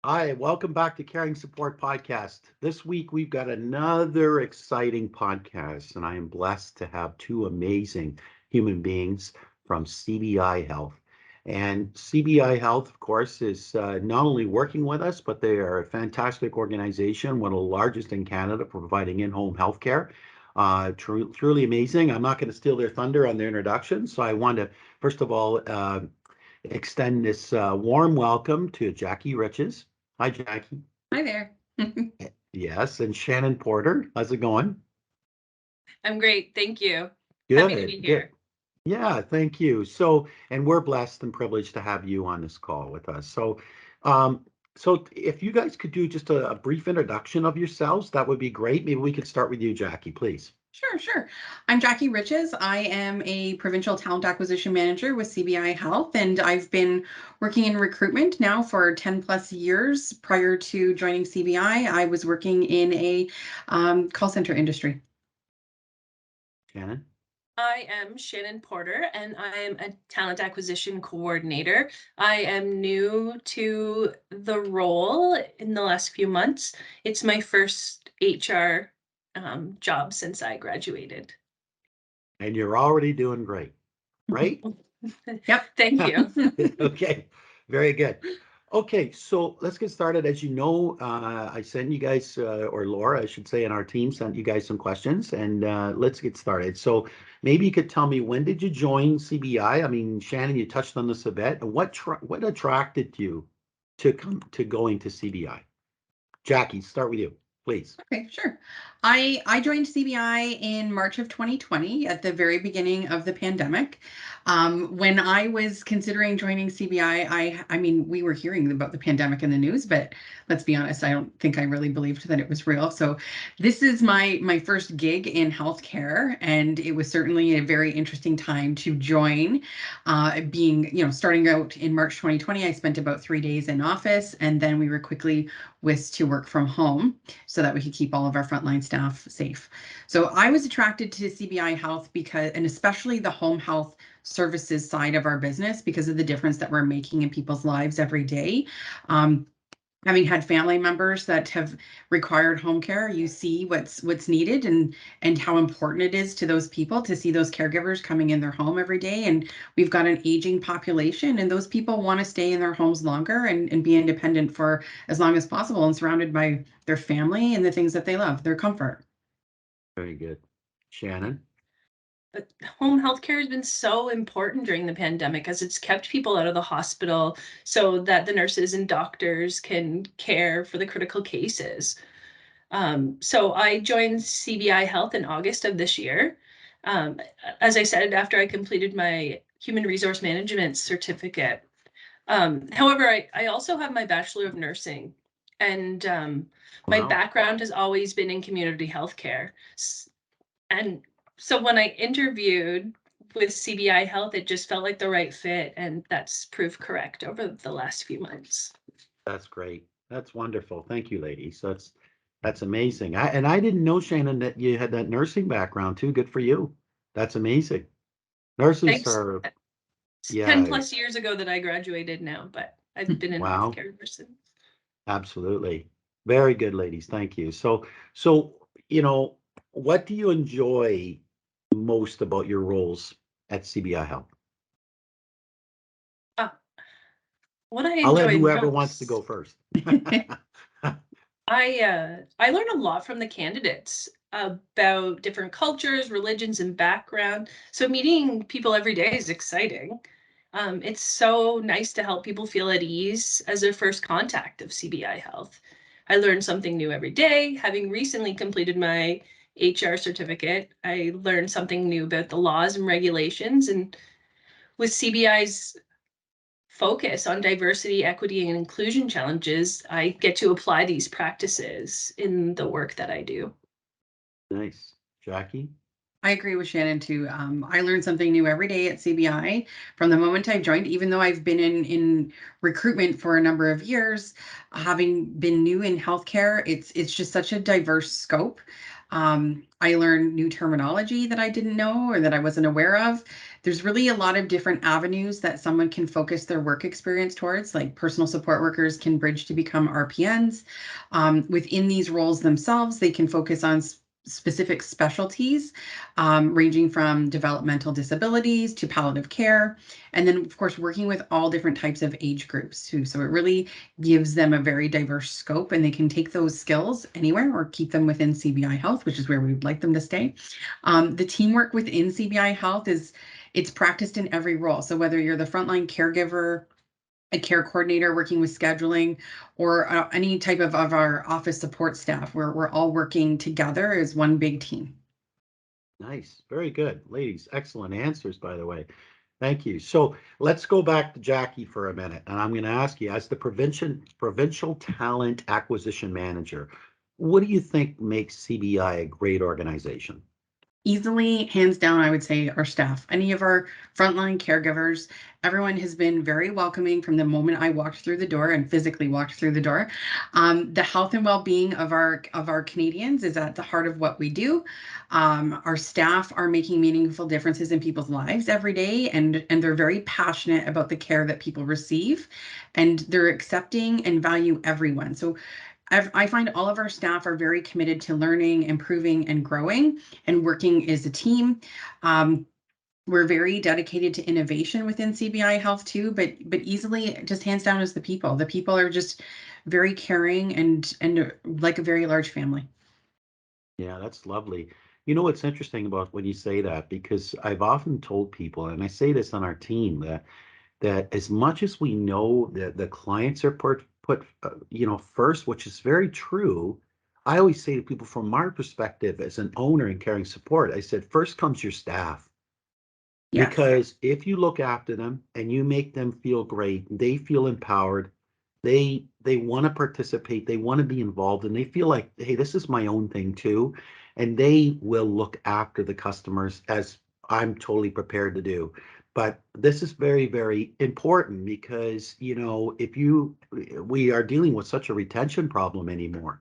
Hi, welcome back to Caring Support Podcast. This week we've got another exciting podcast, and I am blessed to have two amazing human beings from CBI Health. And CBI Health, of course, is not only working with us, but they are a fantastic organization, one of the largest in Canada, providing in-home healthcare. Truly amazing. I'm not going to steal their thunder on their introduction, so I want to, first of all, extend this warm welcome to Jackie Riches. Hi, Jackie. Hi there. Yes, and Shannon Porter. How's it going? I'm great. Thank you. Happy to Good, be good. here. Yeah, thank you. So, and we're blessed and privileged to have you on this call with us. So if you guys could do just a brief introduction of yourselves, that would be great. Maybe we could start with you, Jackie, please. Sure. I'm Jackie Riches. I am a provincial talent acquisition manager with CBI Health, and I've been working in recruitment now for 10 plus years. Prior to joining CBI, I was working in a call center industry. Shannon? I am Shannon Porter, and I am a talent acquisition coordinator. I am new to the role in the last few months. It's my first HR job since I graduated. And you're already doing great, right? Yep. Thank you. Okay, very good. Okay, so let's get started. As you know, I sent you guys, or Laura, I should say, and our team sent you guys some questions, and let's get started. So maybe you could tell me, when did you join CBI? I mean, Shannon, you touched on this a bit. What attracted you to going to CBI? Jackie, start with you, please. Okay, sure. I joined CBI in March of 2020 at the very beginning of the pandemic. When I was considering joining CBI, I mean, we were hearing about the pandemic in the news, but let's be honest, I don't think I really believed that it was real. So this is my first gig in healthcare, and it was certainly a very interesting time to join. Starting out in March 2020, I spent about 3 days in office, and then we were quickly whisked to work from home so that we could keep all of our frontline staff safe. So I was attracted to CBI Health and especially the home health services side of our business, because of the difference that we're making in people's lives every day. Having had family members that have required home care, you see what's needed and how important it is to those people to see those caregivers coming in their home every day. And we've got an aging population, and those people want to stay in their homes longer and be independent for as long as possible and surrounded by their family and the things that they love, their comfort. Very good. Shannon? Home healthcare has been so important during the pandemic, as it's kept people out of the hospital so that the nurses and doctors can care for the critical cases. So I joined CBI Health in August of this year. As I said, after I completed my human resource management certificate. However, I also have my Bachelor of Nursing, and my Wow. background has always been in community healthcare. And so when I interviewed with CBI Health, it just felt like the right fit, and that's proved correct over the last few months. That's great. That's wonderful. Thank you, ladies. That's amazing. I didn't know, Shannon, that you had that nursing background too. Good for you. That's amazing. Nurses Thanks. are, 10 yeah, plus years ago that I graduated now, but I've been in wow, healthcare ever since. absolutely. Very good, ladies. Thank you. So, what do you enjoy most about your roles at CBI Health? Uh, what I I'll let enjoy whoever wants to most, go first. I learn a lot from the candidates about different cultures, religions, and background. So meeting people every day is exciting. It's so nice to help people feel at ease as their first contact of CBI Health. I learn something new every day. Having recently completed my HR certificate, I learned something new about the laws and regulations. And with CBI's focus on diversity, equity, and inclusion challenges, I get to apply these practices in the work that I do. Nice. Jackie? I agree with Shannon too. I learn something new every day at CBI from the moment I joined, even though I've been in recruitment for a number of years. Having been new in healthcare, it's just such a diverse scope. I learned new terminology that I didn't know or that I wasn't aware of. there's really a lot of different avenues that someone can focus their work experience towards, like personal support workers can bridge to become RPNs. Within these roles themselves, they can focus on specific specialties, ranging from developmental disabilities to palliative care. And then, of course, working with all different types of age groups too. So it really gives them a very diverse scope, and they can take those skills anywhere or keep them within CBI Health, which is where we would like them to stay. The teamwork within CBI Health it's practiced in every role. So whether you're the frontline caregiver, a care coordinator working with scheduling, or any type of our office support staff, where we're all working together as one big team. Nice. Very good. Ladies, excellent answers, by the way. Thank you. So let's go back to Jackie for a minute. And I'm going to ask you, as the provincial talent acquisition manager, what do you think makes CBI a great organization? Easily, hands down, I would say our staff, any of our frontline caregivers, everyone has been very welcoming from the moment I walked through the door and physically walked through the door. The health and well-being of our Canadians is at the heart of what we do. Our staff are making meaningful differences in people's lives every day, and they're very passionate about the care that people receive, and they're accepting and value everyone. So I find all of our staff are very committed to learning, improving, and growing, and working as a team. We're very dedicated to innovation within CBI Health too, but easily, just hands down, is the people. The people are just very caring and like a very large family. Yeah, that's lovely. You know what's interesting about when you say that, because I've often told people, and I say this on our team, that as much as we know that the clients are put first, which is very true. I always say to people, from my perspective as an owner in caring support, I said, first comes your staff. Yes. Because if you look after them and you make them feel great, they feel empowered, they want to participate, they want to be involved, and they feel like, hey, this is my own thing too. And they will look after the customers, as I'm totally prepared to do. But this is very, very important, because, if we are dealing with such a retention problem anymore.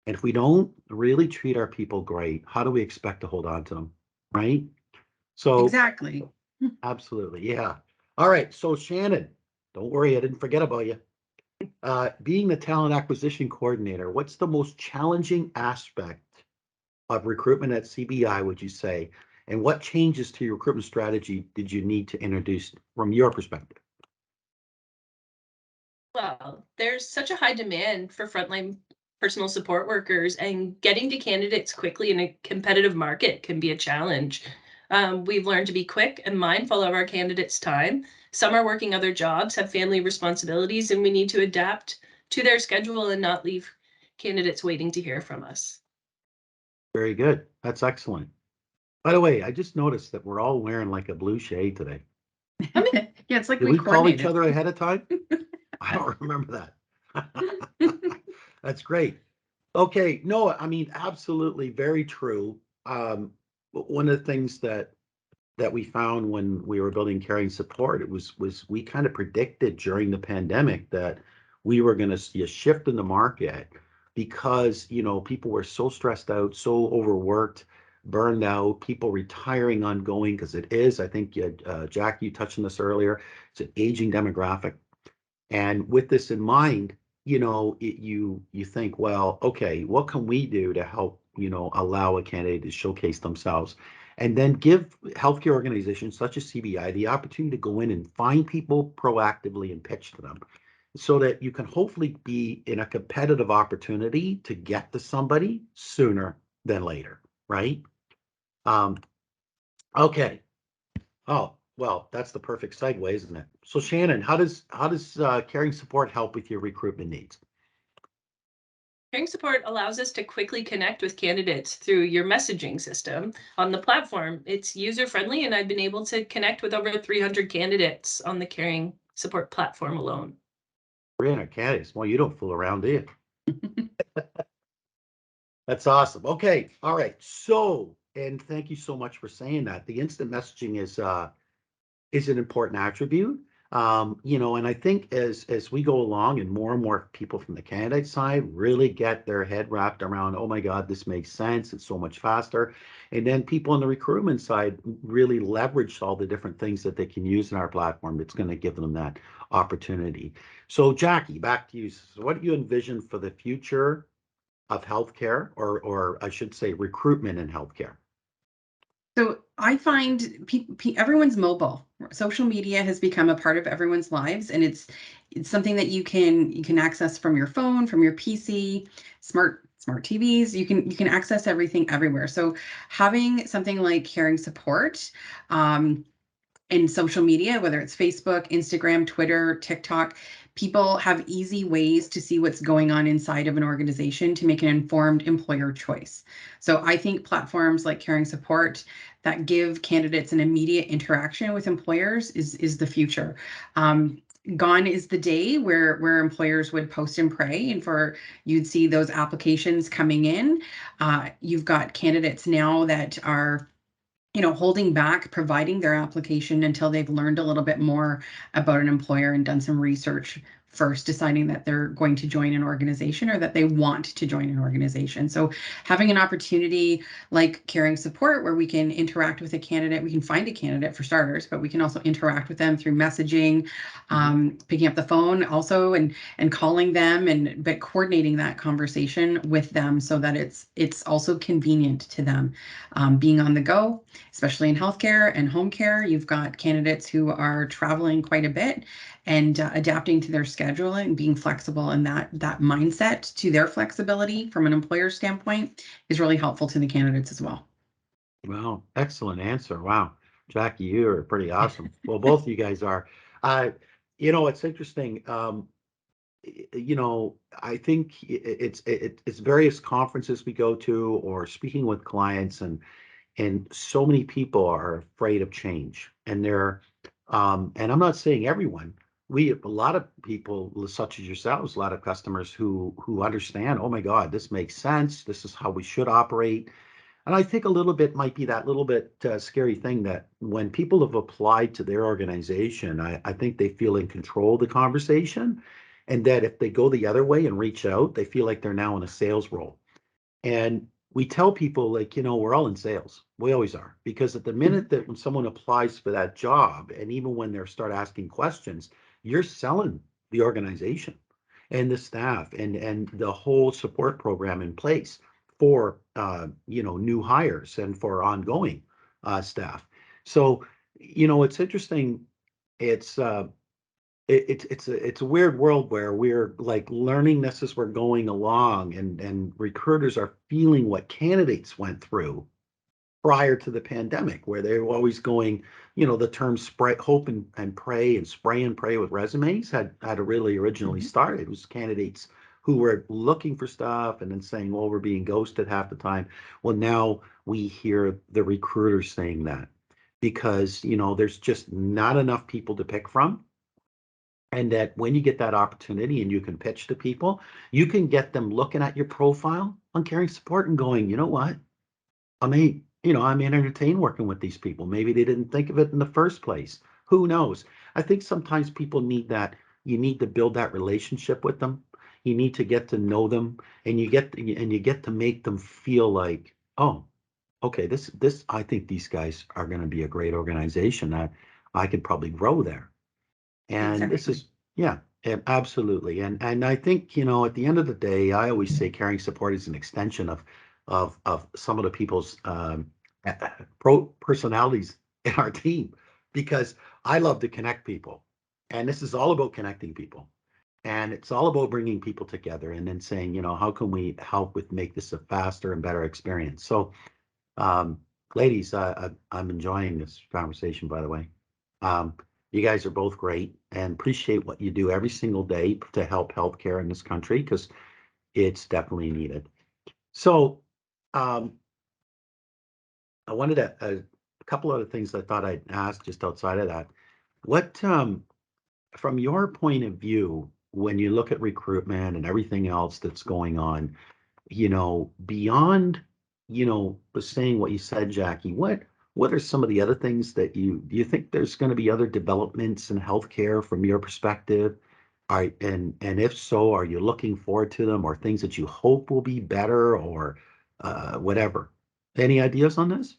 And if we don't really treat our people great, how do we expect to hold on to them? Right? So Exactly. absolutely, yeah. All right, so Shannon, don't worry, I didn't forget about you. Being the talent acquisition coordinator, what's the most challenging aspect of recruitment at CBI, would you say? And what changes to your recruitment strategy did you need to introduce from your perspective? Well, there's such a high demand for frontline personal support workers, and getting to candidates quickly in a competitive market can be a challenge. We've learned to be quick and mindful of our candidates' time. Some are working other jobs, have family responsibilities, and we need to adapt to their schedule and not leave candidates waiting to hear from us. Very good. That's excellent. By the way, I just noticed that we're all wearing like a blue shade today. Yeah, it's like Did we we call each coordinated. other ahead of time? I don't remember that. That's great. Okay, no, I mean, absolutely, very true. One of the things that we found when we were building caring support, it was we kind of predicted during the pandemic that we were going to see a shift in the market, because people were so stressed out, so overworked, burned out, people retiring ongoing, because it is, I think, Jack, you touched on this earlier, it's an aging demographic. And with this in mind, you think, well, okay, what can we do to help, allow a candidate to showcase themselves, and then give healthcare organizations such as CBI the opportunity to go in and find people proactively and pitch to them, so that you can hopefully be in a competitive opportunity to get to somebody sooner than later, right? Um, okay. Oh, well, that's the perfect segue, isn't it? So Shannon, how does caring support help with your recruitment needs? Caring support allows us to quickly connect with candidates through your messaging system on the platform. It's user friendly, and I've been able to connect with over 300 candidates on the caring support platform alone. 300 candidates. Well, you don't fool around, do you? That's awesome. Okay. All right. So, and thank you so much for saying that. The instant messaging is an important attribute. And I think as we go along and more people from the candidate side really get their head wrapped around, oh my God, this makes sense. It's so much faster. And then people on the recruitment side really leverage all the different things that they can use in our platform. It's going to give them that opportunity. So Jackie, back to you. So what do you envision for the future of healthcare, or I should say recruitment in healthcare? So I find everyone's mobile. Social media has become a part of everyone's lives, and it's something that you can access from your phone, from your PC, smart TVs. You can access everything everywhere. So having something like caring support, in social media, whether it's Facebook, Instagram, Twitter, TikTok, people have easy ways to see what's going on inside of an organization to make an informed employer choice. So I think platforms like Caring Support that give candidates an immediate interaction with employers is the future. Gone is the day where employers would post and pray, and for you'd see those applications coming in. You've got candidates now that are holding back providing their application until they've learned a little bit more about an employer and done some research first, deciding that they're going to join an organization or that they want to join an organization. So having an opportunity like Caring Support where we can interact with a candidate, we can find a candidate for starters, but we can also interact with them through messaging, picking up the phone also and calling them but coordinating that conversation with them so that it's also convenient to them, being on the go. Especially in healthcare and home care, you've got candidates who are traveling quite a bit and adapting to their schedule and being flexible, and that mindset to their flexibility from an employer standpoint is really helpful to the candidates as well. Wow, excellent answer. Wow. Jackie, you're pretty awesome. Well, both of you guys are. Uh, it's interesting. I think it's various conferences we go to or speaking with clients, and so many people are afraid of change. And I'm not saying everyone. We have a lot of people such as yourselves, a lot of customers who understand, oh my God, this makes sense. This is how we should operate. And I think a little bit might be that little bit scary thing that when people have applied to their organization, I think they feel in control of the conversation. And that if they go the other way and reach out, they feel like they're now in a sales role. And we tell people, like, we're all in sales. We always are. Because at the minute that when someone applies for that job, and even when they start asking questions, you're selling the organization and the staff and the whole support program in place for new hires and for ongoing staff. So, it's interesting. It's it's a weird world where we're like learning this as we're going along, and recruiters are feeling what candidates went through prior to the pandemic, where they were always going, the term spray, hope and pray, and spray and pray with resumes had to really originally start. It was candidates who were looking for stuff and then saying, well, we're being ghosted half the time. Well, now we hear the recruiters saying that because, there's just not enough people to pick from. And that when you get that opportunity and you can pitch to people, you can get them looking at your profile on Caring Support and going, you know what? I'm entertained working with these people. Maybe they didn't think of it in the first place. Who knows? I think sometimes people need that. You need to build that relationship with them. You need to get to know them, and you get to make them feel like, oh, okay, this I think these guys are going to be a great organization that I could probably grow there. And this Exactly. is, yeah, absolutely. And I think, at the end of the day, I always say Caring Support is an extension of some of the people's personalities in our team, because I love to connect people. And this is all about connecting people. And it's all about bringing people together and then saying, how can we help with make this a faster and better experience? So, um, ladies, I'm enjoying this conversation, by the way. Um, you guys are both great and appreciate what you do every single day to help healthcare in this country, because it's definitely needed. So, um, I wanted a couple other things I thought I'd ask just outside of that. What, from your point of view, when you look at recruitment and everything else that's going on, beyond, saying what you said, Jackie, what are some of the other things that do you think there's going to be other developments in healthcare from your perspective? And if so, are you looking forward to them, or things that you hope will be better, or whatever? Any ideas on this?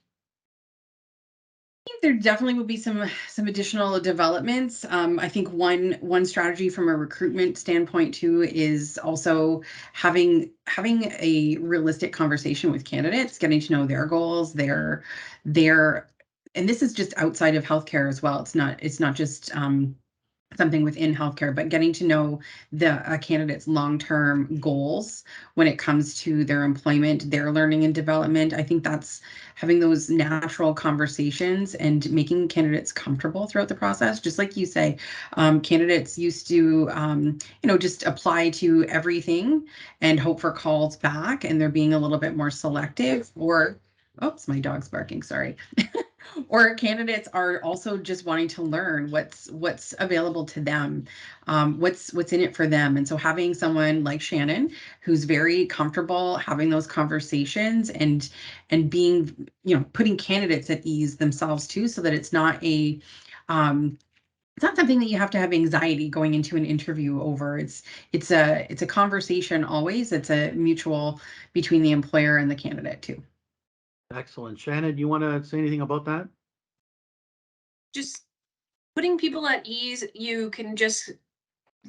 Think there definitely will be some additional developments. I think one strategy from a recruitment standpoint too is also having a realistic conversation with candidates, getting to know their goals, their and this is just outside of healthcare as well. It's not just something within healthcare, but getting to know the candidate's long-term goals when it comes to their employment, their learning and development. I think that's having those natural conversations and making candidates comfortable throughout the process. Just like you say, candidates used to, just apply to everything and hope for calls back, and they're being a little bit more selective. Or, oops, my dog's barking, sorry. Or candidates are also just wanting to learn what's available to them, what's in it for them. And so having someone like Shannon, who's very comfortable having those conversations and being, putting candidates at ease themselves too, so that it's not something that you have to have anxiety going into an interview over. It's a conversation always. It's a mutual between the employer and the candidate too. Excellent. Shannon, you want to say anything about that? Just putting people at ease, you can just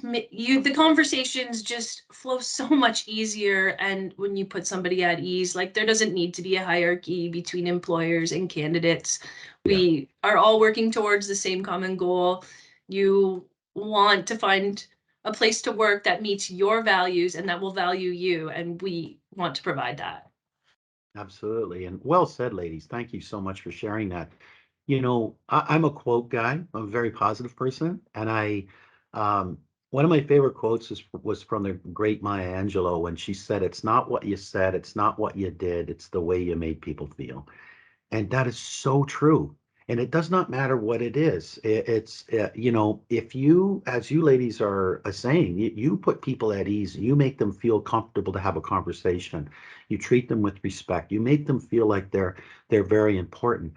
the conversations just flow so much easier. And when you put somebody at ease, like, there doesn't need to be a hierarchy between employers and candidates. We are all working towards the same common goal. You want to find a place to work that meets your values and that will value you, and we want to provide that. Absolutely. And well said, ladies. Thank you so much for sharing that. I'm a quote guy. I'm a very positive person. And one of my favorite quotes was from the great Maya Angelou, when she said, "It's not what you said, it's not what you did, it's the way you made people feel." And that is so true. And it does not matter what it is. If you, as you ladies are saying, you put people at ease, you make them feel comfortable to have a conversation, you treat them with respect, you make them feel like they're very important.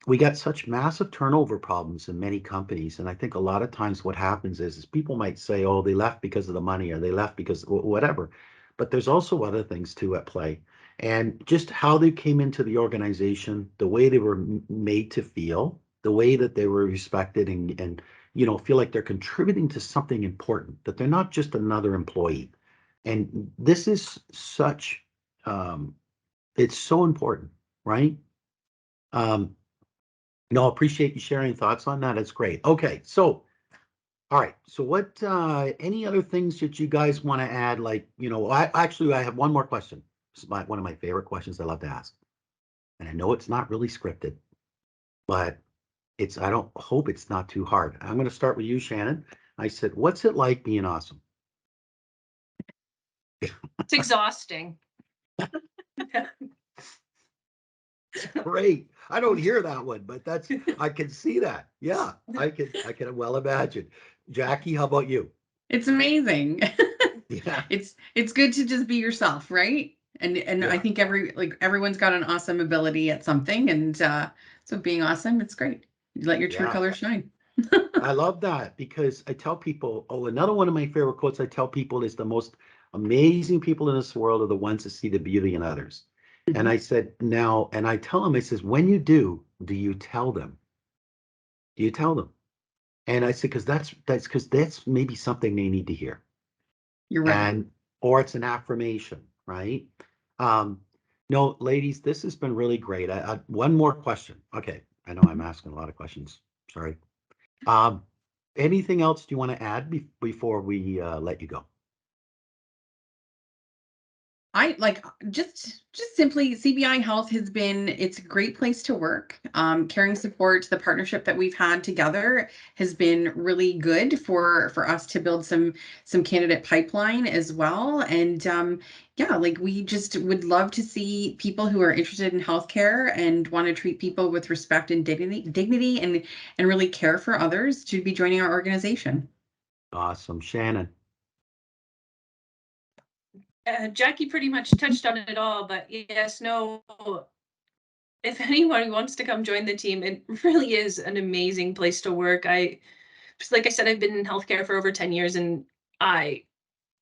We got such massive turnover problems in many companies. And I think a lot of times what happens is people might say, oh, they left because of the money, or they left because whatever. But there's also other things too at play. And just how they came into the organization, the way they were made to feel, the way that they were respected, and feel like they're contributing to something important, that they're not just another employee. And this is it's so important, right? No, appreciate you sharing thoughts on that. It's great. Okay, so all right. So what any other things that you guys want to add? Like, I have one more question. This is one of my favorite questions I love to ask. And I know it's not really scripted, but I don't hope it's not too hard. I'm going to start with you, Shannon. I said, what's it like being awesome? It's exhausting. Great. I don't hear that one, but I can see that. Yeah, I can well imagine. Jackie, how about you? It's amazing. Yeah. It's good to just be yourself, right? And I Yeah. think everyone's got an awesome ability at something, and so being awesome, it's great. You let your true Yeah. colors shine. I love that, because I tell people, another one of my favorite quotes I tell people is, the most amazing people in this world are the ones that see the beauty in others. And Mhm. I said, now, and I tell them, I says, when you do you tell them? Do you tell them? And I said, because that's maybe something they need to hear. You're right. And, or it's an affirmation, right? Um, no, ladies, this has been really great. One more question. Okay. I know I'm asking a lot of questions. Sorry. Um, Anything else do you want to add before we let you go? I like just simply CBI Health it's a great place to work. Caring support, the partnership that we've had together has been really good for us to build some candidate pipeline as well. And yeah, like we just would love to see people who are interested in healthcare and want to treat people with respect and dignity and really care for others to be joining our organization. Awesome. Shannon. Jackie pretty much touched on it all, but yes, no, if anyone wants to come join the team, it really is an amazing place to work. Like I said, I've been in healthcare for over 10 years, and I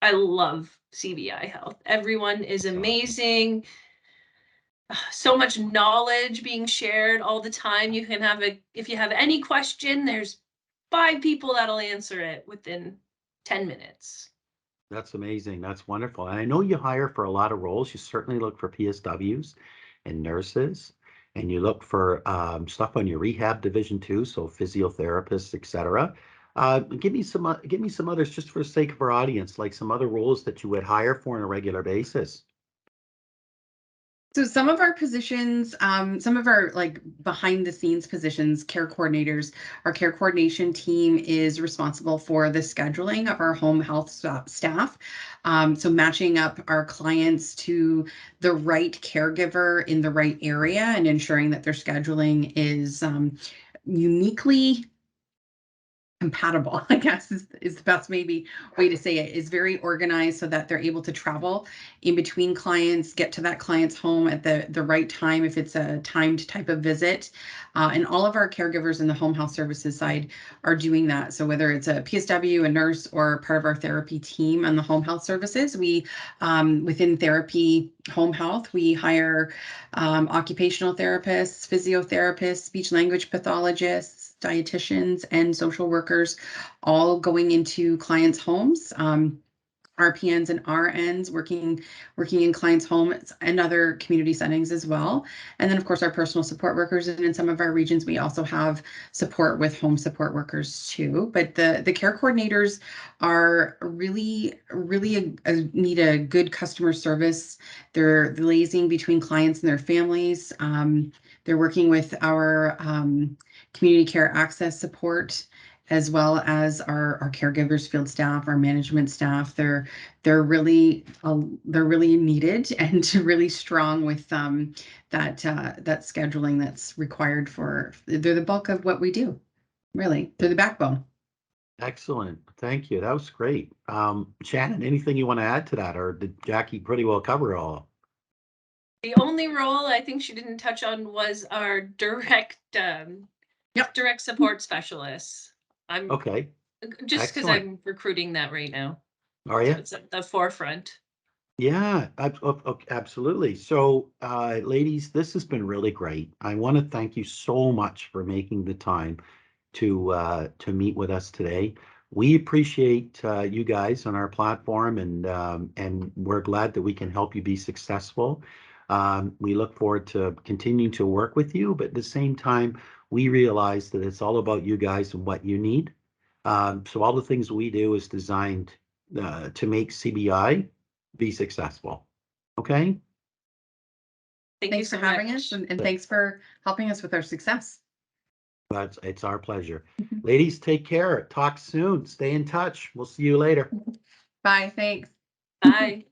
love CBI Health. Everyone is amazing. So much knowledge being shared all the time. You can if you have any question, there's 5 people that'll answer it within 10 minutes. That's amazing. That's wonderful. And I know you hire for a lot of roles. You certainly look for PSWs and nurses, and you look for stuff on your rehab division too, so physiotherapists, etc. Give me some others just for the sake of our audience, like some other roles that you would hire for on a regular basis. So some of our positions, some of our like behind the scenes positions, care coordinators, our care coordination team is responsible for the scheduling of our home health staff. So matching up our clients to the right caregiver in the right area and ensuring that their scheduling is uniquely compatible, I guess is the best maybe way to say it, is very organized so that they're able to travel in between clients, get to that client's home at the right time if it's a timed type of visit. And all of our caregivers in the home health services side are doing that. So whether it's a PSW, a nurse, or part of our therapy team on the home health services, we within therapy home health, we hire occupational therapists, physiotherapists, speech language pathologists, dietitians, and social workers, all going into clients' homes. RPNs and RNs working in clients' homes and other community settings as well. And then, of course, our personal support workers. And in some of our regions, we also have support with home support workers too. But the care coordinators are really need a good customer service. They're liaising between clients and their families. They're working with our community care access support, as well as our caregivers, field staff, our management staff. They're really needed and really strong with that scheduling that's required for. They're the bulk of what we do. Really, they're the backbone. Excellent. Thank you. That was great. Shannon, anything you want to add to that, or did Jackie pretty well cover it all? The only role I think she didn't touch on was our direct support specialists. I'm Okay. just because Excellent. I'm recruiting that right now. Are So you? it's at the forefront. Yeah, absolutely. So, ladies, this has been really great. I want to thank you so much for making the time to meet with us today. We appreciate you guys on our platform, and we're glad that we can help you be successful. We look forward to continuing to work with you, but at the same time, we realize that it's all about you guys and what you need. So all the things we do is designed to make CBI be successful. Okay? Thanks for having us, and thanks for helping us with our success. It's our pleasure. Ladies, take care. Talk soon. Stay in touch. We'll see you later. Bye. Thanks. Bye.